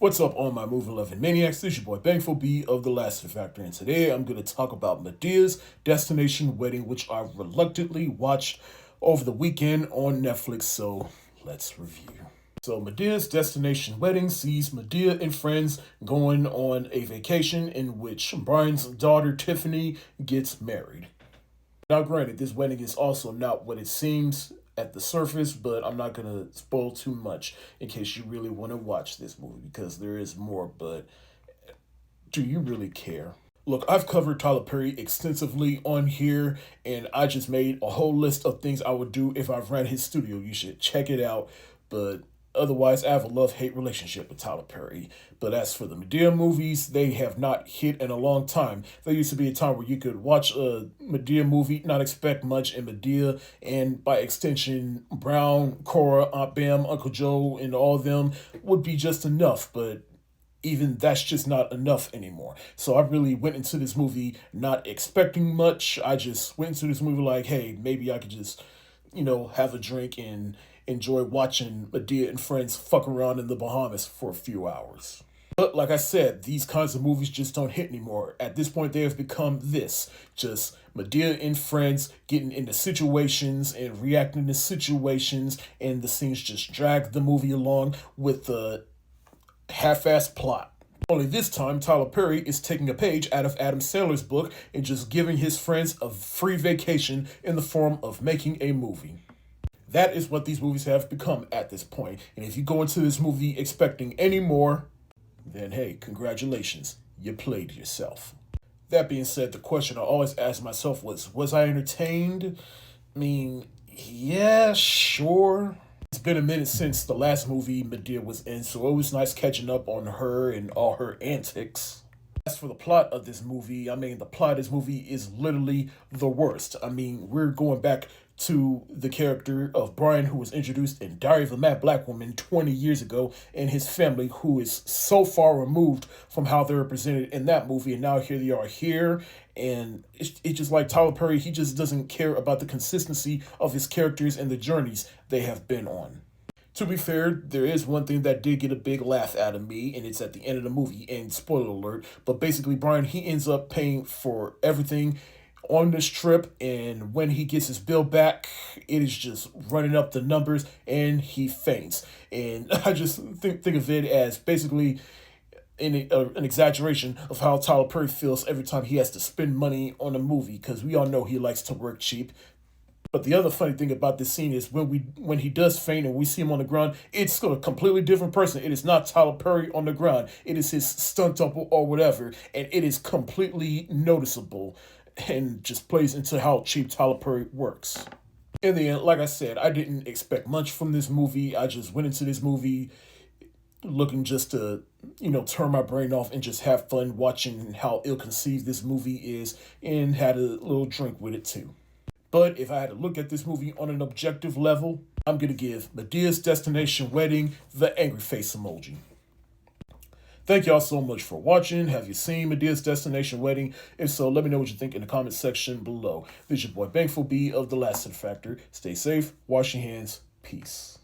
What's up, all my movie loving maniacs? This is your boy Bangful B of the Lassiter Factor, and today I'm going to talk about Madea's Destination Wedding, which I reluctantly watched over the weekend on Netflix, so let's review. So Madea's Destination Wedding sees Madea and friends going on a vacation in which Brian's daughter Tiffany gets married. Now granted, this wedding is also not what it seems at the surface, but I'm not gonna spoil too much in case you really want to watch this movie because there is more. But do you really care? Look, I've covered Tyler Perry extensively on here, and I just made a whole list of things I would do if I ran his studio. You should check it out. But otherwise, I have a love-hate relationship with Tyler Perry. But as for the Madea movies, they have not hit in a long time. There used to be a time where you could watch a Madea movie, not expect much, and Madea, and by extension, Brown, Cora, Aunt Bam, Uncle Joe, and all of them would be just enough. But even that's just not enough anymore. So I really went into this movie not expecting much. I just went into this movie like, hey, maybe I could just, have a drink and enjoy watching Madea and friends fuck around in the Bahamas for a few hours. But like I said, these kinds of movies just don't hit anymore. At this point, they have become this. Just Madea and friends getting into situations and reacting to situations, and the scenes just drag the movie along with the half-assed plot. Only this time, Tyler Perry is taking a page out of Adam Sandler's book and just giving his friends a free vacation in the form of making a movie. That is what these movies have become at this point. And if you go into this movie expecting any more, then hey, congratulations, you played yourself. That being said, the question I always asked myself was I entertained? I mean, yeah, sure. It's been a minute since the last movie Madea was in, so it was nice catching up on her and all her antics. As for the plot of this movie, the plot of this movie is literally the worst. We're going back to the character of Brian, who was introduced in Diary of a Mad Black Woman 20 years ago, and his family, who is so far removed from how they're represented in that movie, and now here they are here, and it's just like Tyler Perry, he just doesn't care about the consistency of his characters and the journeys they have been on. To be fair, there is one thing that did get a big laugh out of me, and it's at the end of the movie, and spoiler alert, but basically Brian, he ends up paying for everything on this trip, and when he gets his bill back, it is just running up the numbers, and he faints. And I just think of it as basically an exaggeration of how Tyler Perry feels every time he has to spend money on a movie, because we all know he likes to work cheap. But the other funny thing about this scene is when he does faint and we see him on the ground, it's a completely different person. It is not Tyler Perry on the ground. It is his stunt double or whatever, and it is completely noticeable and just plays into how cheap Tyler Perry works. In the end, like I said, I didn't expect much from this movie. I just went into this movie looking just to, turn my brain off and just have fun watching how ill-conceived this movie is, and had a little drink with it too. But if I had to look at this movie on an objective level, I'm going to give Madea's Destination Wedding the angry face emoji. Thank y'all so much for watching. Have you seen Madea's Destination Wedding? If so, let me know what you think in the comment section below. This is your boy Bangful B of the Lassiter Factor. Stay safe, wash your hands, peace.